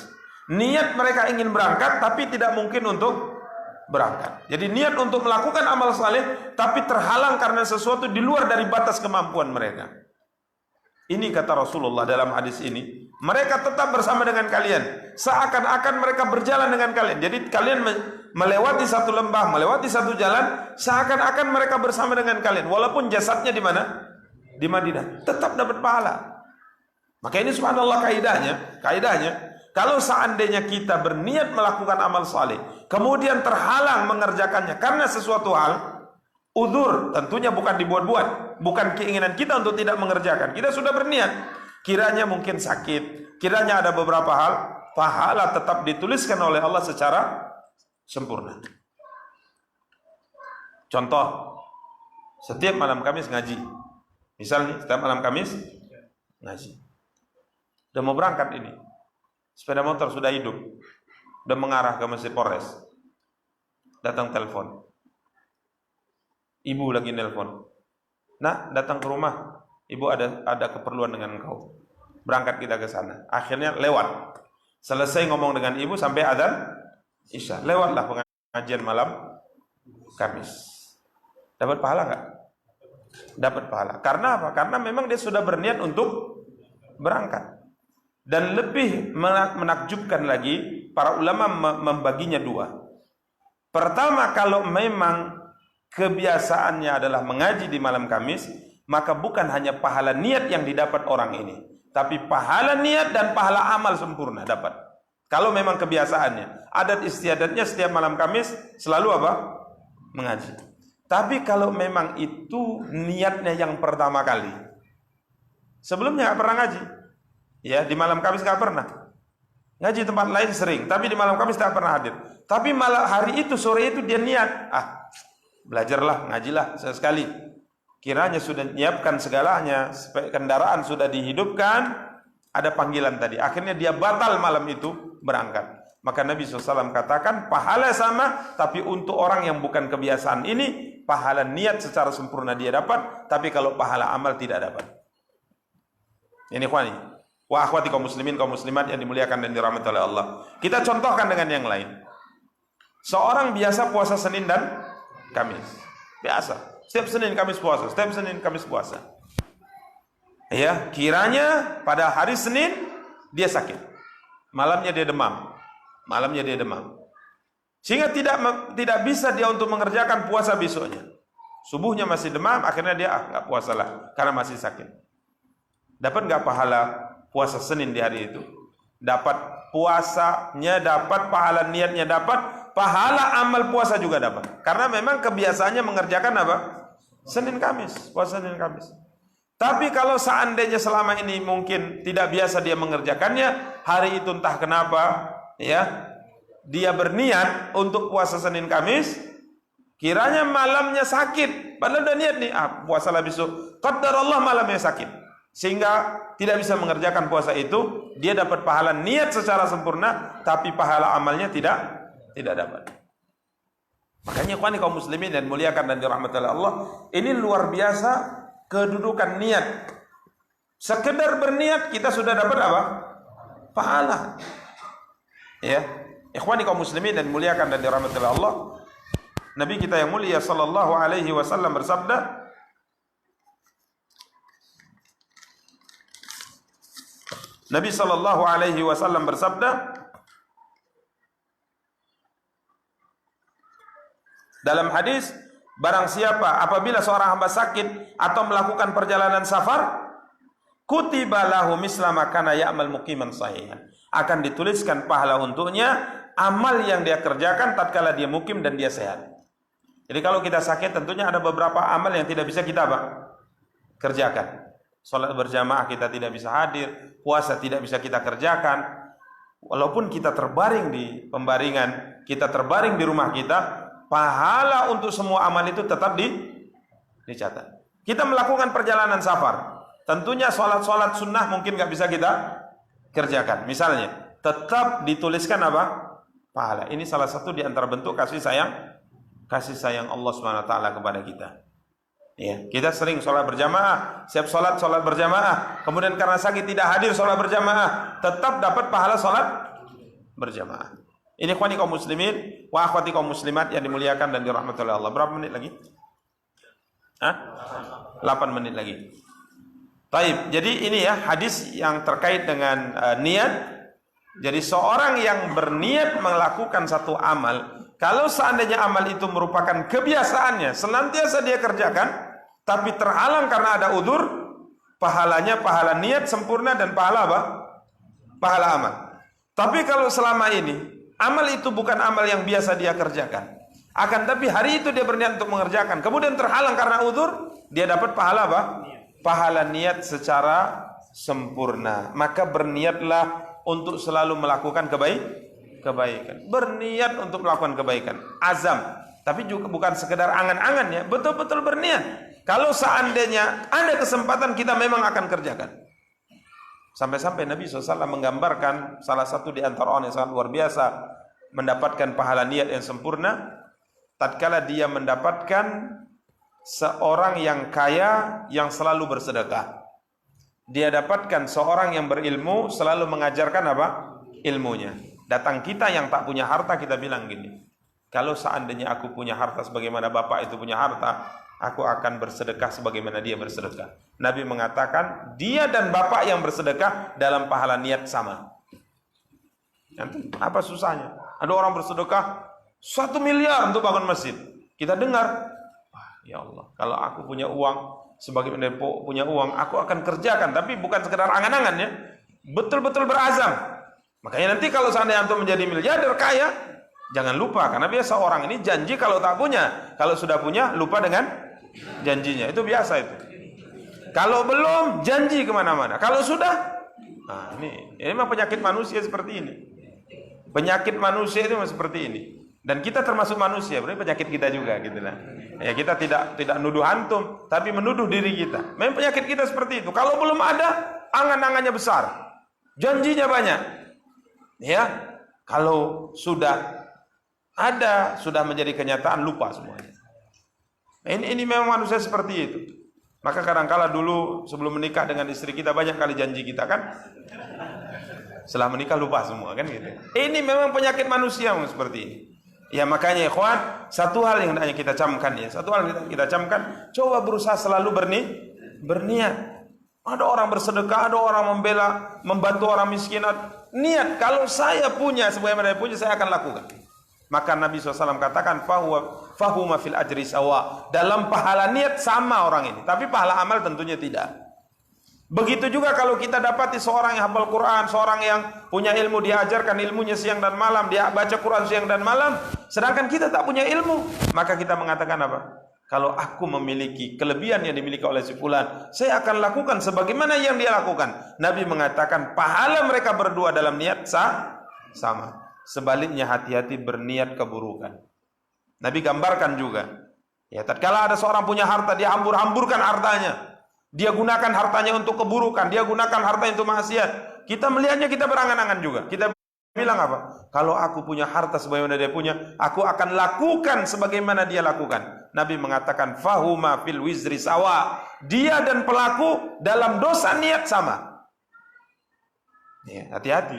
S1: Niat mereka ingin berangkat, tapi tidak mungkin untuk berangkat. Jadi niat untuk melakukan amal saleh, tapi terhalang karena sesuatu di luar dari batas kemampuan mereka. Ini kata Rasulullah dalam hadis ini, mereka tetap bersama dengan kalian, seakan-akan mereka berjalan dengan kalian. Jadi kalian melewati satu lembah, melewati satu jalan, seakan-akan mereka bersama dengan kalian, walaupun jasadnya di mana? Di Madinah, tetap dapat pahala. Maka ini subhanallah kaidahnya, kalau seandainya kita berniat melakukan amal saleh, kemudian terhalang mengerjakannya karena sesuatu hal, udzur tentunya bukan dibuat-buat, bukan keinginan kita untuk tidak mengerjakan. Kita sudah berniat, kiranya mungkin sakit, kiranya ada beberapa hal, pahala tetap dituliskan oleh Allah secara sempurna. Contoh, setiap malam Kamis ngaji. Misalnya setiap malam Kamis ngaji. Udah mau berangkat ini, sepeda motor sudah hidup, udah mengarah ke Masjid Polres. Datang telepon, ibu lagi nelpon, nah datang ke rumah, ibu ada keperluan dengan engkau, berangkat kita ke sana. Akhirnya lewat, selesai ngomong dengan ibu sampai adzan Isya, lewatlah pengajian malam Kamis. Dapat pahala nggak? Dapat pahala. Karena apa? Karena memang dia sudah berniat untuk berangkat. Dan lebih menakjubkan lagi, para ulama membaginya dua. Pertama, kalau memang kebiasaannya adalah mengaji di malam Kamis, maka bukan hanya pahala niat yang didapat orang ini, tapi pahala niat dan pahala amal sempurna dapat. Kalau memang kebiasaannya, adat istiadatnya setiap malam Kamis selalu apa? Mengaji. Tapi kalau memang itu niatnya yang pertama kali, sebelumnya nggak pernah ngaji, ya di malam Kamis nggak pernah ngaji, tempat lain sering, tapi di malam Kamis tidak pernah hadir. Tapi malam hari itu, sore itu dia niat, belajarlah, ngajilah sesekali. Kiranya sudah menyiapkan segalanya, kendaraan sudah dihidupkan, ada panggilan tadi. Akhirnya dia batal malam itu berangkat. Maka Nabi SAW katakan pahala sama, tapi untuk orang yang bukan kebiasaan ini, pahala niat secara sempurna dia dapat, tapi kalau pahala amal tidak dapat. Ini ikhwani, wa akhwati kaum muslimin, kaum muslimat yang dimuliakan dan dirahmati oleh Allah. Kita contohkan dengan yang lain. Seorang biasa puasa Senin dan Kamis. Biasa. Setiap Senin Kamis puasa, setiap Senin Kamis puasa. Ya, kiranya pada hari Senin dia sakit. Malamnya dia demam. Sehingga tidak bisa dia untuk mengerjakan puasa besoknya. Subuhnya masih demam, akhirnya dia enggak puasalah karena masih sakit. Dapat enggak pahala puasa Senin di hari itu? Dapat puasanya, dapat pahala niatnya, dapat pahala amal puasa juga dapat. Karena memang kebiasaannya mengerjakan apa? Senin Kamis, puasa Senin Kamis. Tapi kalau seandainya selama ini mungkin tidak biasa dia mengerjakannya, hari itu entah kenapa, ya, dia berniat untuk puasa Senin Kamis, kiranya malamnya sakit, padahal udah niat nih, puasalah besok, qadarullah malamnya sakit, sehingga tidak bisa mengerjakan puasa itu, dia dapat pahala niat secara sempurna, tapi pahala amalnya tidak dapat. Makanya kaum muslimin dan muliakan dan dirahmati oleh Allah, ini luar biasa kedudukan niat. Sekedar berniat kita sudah dapat apa? Pahala. Ya, ikhwani kaum muslimin dan muliakan dan dirahmati oleh Allah, Nabi kita yang mulia sallallahu alaihi wasallam bersabda, Nabi sallallahu alaihi wasallam bersabda dalam hadis, barang siapa apabila seorang hamba sakit atau melakukan perjalanan safar, kutiba lahu misla ma kana ya'mal muqiman sahihan, akan dituliskan pahala untuknya amal yang dia kerjakan tatkala dia mukim dan dia sehat. Jadi kalau kita sakit tentunya ada beberapa amal yang tidak bisa kita kerjakan. Salat berjamaah kita tidak bisa hadir, puasa tidak bisa kita kerjakan. Walaupun kita terbaring di pembaringan, kita terbaring di rumah kita, pahala untuk semua amal itu tetap dicatat. Kita melakukan perjalanan safar, tentunya sholat sunnah mungkin nggak bisa kita kerjakan. Misalnya, tetap dituliskan apa? Pahala. Ini salah satu di antara bentuk kasih sayang Allah SWT kepada kita. Ya, kita sering sholat berjamaah, siap sholat berjamaah, kemudian karena sakit tidak hadir sholat berjamaah, tetap dapat pahala sholat berjamaah. Ini ikhwani kaum muslimin wa akhwati kaum muslimat yang dimuliakan dan dirahmati oleh Allah. Berapa menit lagi? 8 menit lagi. Taib. Jadi ini ya hadis yang terkait dengan niat. Jadi seorang yang berniat melakukan satu amal, kalau seandainya amal itu merupakan kebiasaannya, senantiasa dia kerjakan, tapi terhalang karena ada udzur, pahalanya pahala niat sempurna dan pahala apa? Pahala amal. Tapi kalau selama ini amal itu bukan amal yang biasa dia kerjakan, akan tapi hari itu dia berniat untuk mengerjakan, kemudian terhalang karena udzur, dia dapat pahala apa? Pahala niat secara sempurna. Maka berniatlah untuk selalu melakukan kebaikan. Berniat untuk melakukan kebaikan. Azam. Tapi juga bukan sekedar angan-angan ya, betul-betul berniat. Kalau seandainya ada kesempatan kita memang akan kerjakan. Sampai-sampai Nabi SAW menggambarkan salah satu di antara orang yang sangat luar biasa mendapatkan pahala niat yang sempurna, tatkala dia mendapatkan seorang yang kaya yang selalu bersedekah. Dia dapatkan seorang yang berilmu selalu mengajarkan apa? Ilmunya. Datang kita yang tak punya harta, kita bilang gini, kalau seandainya aku punya harta sebagaimana bapak itu punya harta, aku akan bersedekah sebagaimana dia bersedekah. Nabi mengatakan dia dan bapak yang bersedekah dalam pahala niat sama. Nanti apa susahnya? Ada orang bersedekah 1 miliar untuk bangun masjid. Kita dengar Ya Allah, kalau aku punya uang, sebagai pendepok punya uang, aku akan kerjakan, tapi bukan sekedar angan-angan ya, betul-betul berazam. Makanya nanti kalau seandainya antum menjadi miliarder kaya, jangan lupa, karena biasa orang ini janji kalau tak punya, kalau sudah punya lupa dengan janjinya, itu biasa itu. Kalau belum janji kemana-mana, kalau sudah, nah ini memang penyakit manusia seperti ini. Penyakit manusia itu seperti ini. Dan kita termasuk manusia, berarti penyakit kita juga gitu lah. Ya kita tidak nuduh antum, tapi menuduh diri kita. Memang penyakit kita seperti itu. Kalau belum ada, angan-angannya besar, janjinya banyak. Ya, kalau sudah ada, sudah menjadi kenyataan, lupa semuanya. Ini memang manusia seperti itu. Maka kadang-kala dulu sebelum menikah dengan istri kita banyak kali janji kita kan. Setelah menikah lupa semua kan gitu. Ini memang penyakit manusia seperti ini. Ya makanya ikhwan, satu hal yang hendaknya kita camkan ya, satu hal yang kita camkan, coba berusaha selalu berniat. Ada orang bersedekah, ada orang membela, membantu orang miskin. Niat, kalau saya punya, sebagaimana saya punya, saya akan lakukan. Maka Nabi SAW katakan, fahuma fil ajri sawa. Dalam pahala niat sama orang ini, tapi pahala amal tentunya tidak. Begitu juga kalau kita dapati seorang yang hafal Quran, seorang yang punya ilmu, diajarkan ilmunya siang dan malam, dia baca Quran siang dan malam, sedangkan kita tak punya ilmu, maka kita mengatakan apa? Kalau aku memiliki kelebihan yang dimiliki oleh si fulan, saya akan lakukan sebagaimana yang dia lakukan. Nabi mengatakan pahala mereka berdua dalam niat sama. Sebaliknya hati-hati berniat keburukan. Nabi gambarkan juga. Ya, tatkala ada seorang punya harta, dia hambur-hamburkan hartanya. Dia gunakan hartanya untuk keburukan, dia gunakan hartanya untuk maksiat. Kita melihatnya, kita berangan-angan juga. Kita bilang apa? Kalau aku punya harta sebagaimana dia punya, aku akan lakukan sebagaimana dia lakukan. Nabi mengatakan fahuma fil wizri sawa. Dia dan pelaku dalam dosa niat sama. Ya, hati-hati.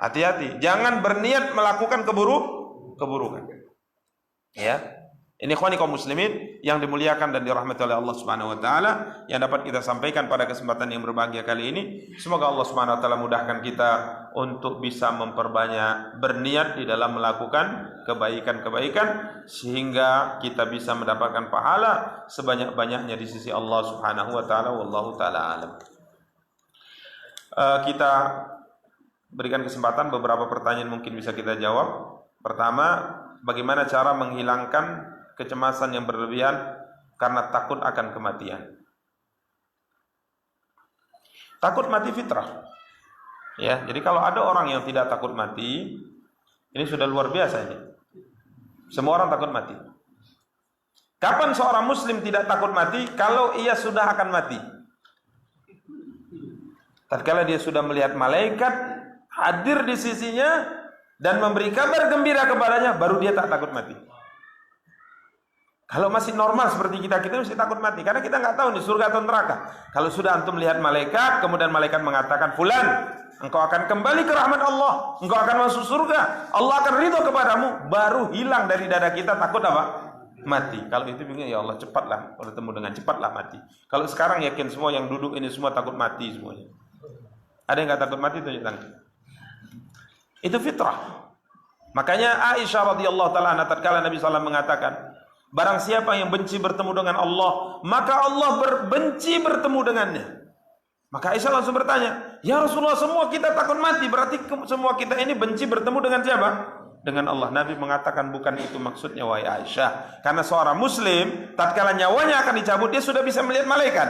S1: Hati-hati, jangan berniat melakukan keburukan. Ya. Ini ikhwani kaum muslimin yang dimuliakan dan dirahmati oleh Allah Subhanahu wa taala, yang dapat kita sampaikan pada kesempatan yang berbahagia kali ini. Semoga Allah Subhanahu wa taala mudahkan kita untuk bisa memperbanyak berniat di dalam melakukan kebaikan-kebaikan sehingga kita bisa mendapatkan pahala sebanyak-banyaknya di sisi Allah Subhanahu wa taala. Wallahu taala alam. Kita berikan kesempatan beberapa pertanyaan mungkin bisa kita jawab. Pertama, bagaimana cara menghilangkan kecemasan yang berlebihan karena takut akan kematian? Takut mati fitrah. Ya, jadi kalau ada orang yang tidak takut mati, ini sudah luar biasa ini. Semua orang takut mati. Kapan seorang muslim tidak takut mati? Kalau ia sudah akan mati. Tatkala dia sudah melihat malaikat hadir di sisinya dan memberi kabar gembira kepadanya, baru dia tak takut mati. Kalau masih normal seperti kita mesti takut mati, karena kita nggak tahu di surga atau neraka. Kalau sudah antum melihat malaikat, kemudian malaikat mengatakan, fulan, engkau akan kembali ke rahmat Allah, engkau akan masuk surga, Allah akan ridho kepadamu, baru hilang dari dada kita takut apa? Mati. Kalau itu bingung, ya Allah cepatlah bertemu dengan cepatlah mati. Kalau sekarang yakin semua yang duduk ini semua takut mati semuanya. Ada yang nggak takut mati? Tunjuk tangan. Itu fitrah. Makanya Aisyah radhiyallahu taala anha tatkala Nabi SAW mengatakan, barang siapa yang benci bertemu dengan Allah, maka Allah benci bertemu dengannya. Maka Aisyah langsung bertanya, ya Rasulullah, semua kita takut mati, berarti semua kita ini benci bertemu dengan siapa? Dengan Allah. Nabi mengatakan bukan itu maksudnya wahai Aisyah. Karena seorang muslim tatkala nyawanya akan dicabut, dia sudah bisa melihat malaikat.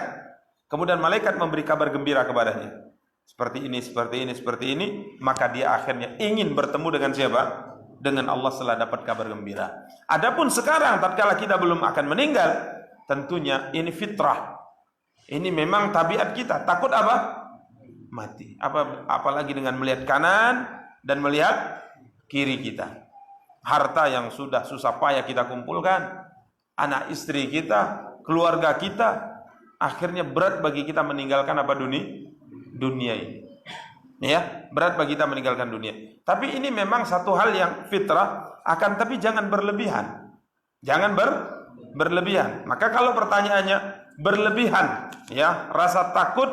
S1: Kemudian malaikat memberi kabar gembira kepadanya. Seperti ini, seperti ini, seperti ini, maka dia akhirnya ingin bertemu dengan siapa? Dengan Allah setelah dapat kabar gembira. Adapun sekarang tatkala kita belum akan meninggal, tentunya ini fitrah. Ini memang tabiat kita, takut apa? Mati. Apalagi dengan melihat kanan dan melihat kiri kita. Harta yang sudah susah payah kita kumpulkan, anak istri kita, keluarga kita, akhirnya berat bagi kita meninggalkan apa? Dunia ini. Ya, berat bagi kita meninggalkan dunia. Tapi ini memang satu hal yang fitrah, akan tapi jangan berlebihan. Jangan berlebihan. Maka kalau pertanyaannya berlebihan, ya, rasa takut,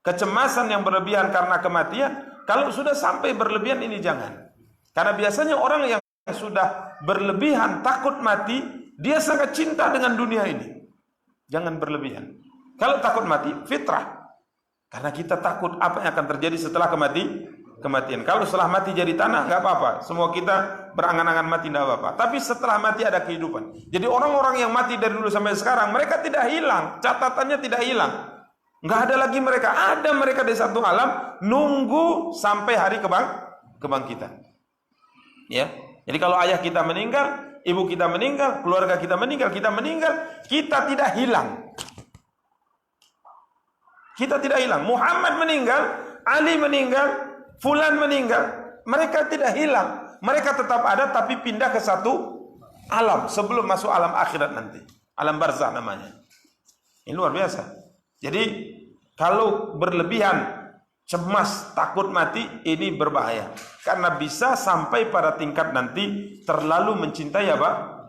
S1: kecemasan yang berlebihan karena kematian, kalau sudah sampai berlebihan ini jangan. Karena biasanya orang yang sudah berlebihan takut mati, dia sangat cinta dengan dunia ini. Jangan berlebihan. Kalau takut mati, fitrah. Karena kita takut apa yang akan terjadi setelah kematian. Kalau setelah mati jadi tanah, nggak apa-apa. Semua kita berangan-angan mati, nggak apa-apa. Tapi setelah mati ada kehidupan. Jadi orang-orang yang mati dari dulu sampai sekarang, mereka tidak hilang. Catatannya tidak hilang. Nggak ada lagi mereka. Ada mereka di satu alam, nunggu sampai hari kebangkitan. Ya. Jadi kalau ayah kita meninggal, ibu kita meninggal, keluarga kita meninggal, kita tidak hilang. Kita tidak hilang. Muhammad meninggal, Ali meninggal, Fulan meninggal, mereka tidak hilang. Mereka tetap ada tapi pindah ke satu alam sebelum masuk alam akhirat nanti. Alam barzakh namanya. Ini luar biasa. Jadi kalau berlebihan, cemas, takut mati, ini berbahaya. Karena bisa sampai pada tingkat nanti terlalu mencintai apa?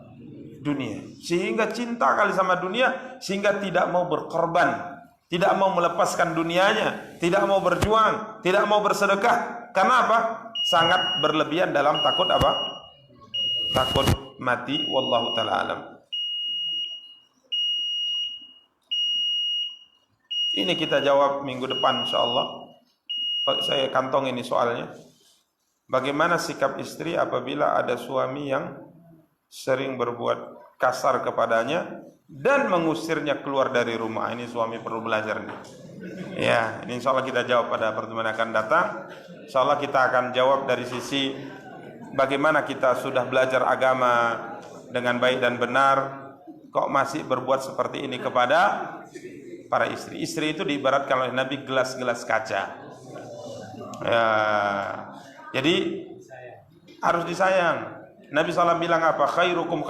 S1: Dunia. Sehingga cinta kali sama dunia, sehingga tidak mau berkorban. Tidak mau melepaskan dunianya, tidak mau berjuang, tidak mau bersedekah. Karena apa? Sangat berlebihan dalam takut apa? Takut mati. Wallahu ta'ala alam. Ini kita jawab minggu depan insyaallah. Saya kantong ini soalnya. Bagaimana sikap istri apabila ada suami yang sering berbuat kasar kepadanya dan mengusirnya keluar dari rumah? Ini suami perlu belajar nih. Ya, ini insya Allah kita jawab pada pertemuan akan datang. Insya Allah kita akan jawab dari sisi bagaimana kita sudah belajar agama dengan baik dan benar, kok masih berbuat seperti ini kepada para istri. Istri itu diibaratkan oleh Nabi gelas-gelas kaca. Ya, jadi harus disayang. Nabi SAW bilang apa? Khairukum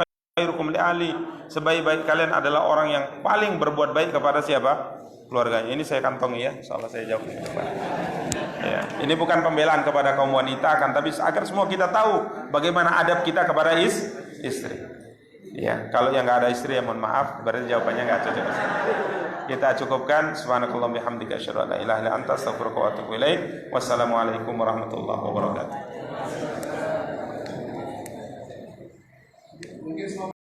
S1: li ahli. Sebaik-baik kalian adalah orang yang paling berbuat baik kepada siapa? Keluarganya. Ini saya kantongi ya. Insyaallah saya jawab. Ya, ini bukan pembelaan kepada kaum wanita kan, tapi agar semua kita tahu bagaimana adab kita kepada istri. Ya, kalau yang nggak ada istri ya mohon maaf, berarti jawabannya nggak cocok. Kita cukupkan. Subhanakallahumma bihamdika asyhadu an la ilaha illa anta astaghfiruka wa atubu ilaik. Wassalamualaikum warahmatullahi wabarakatuh.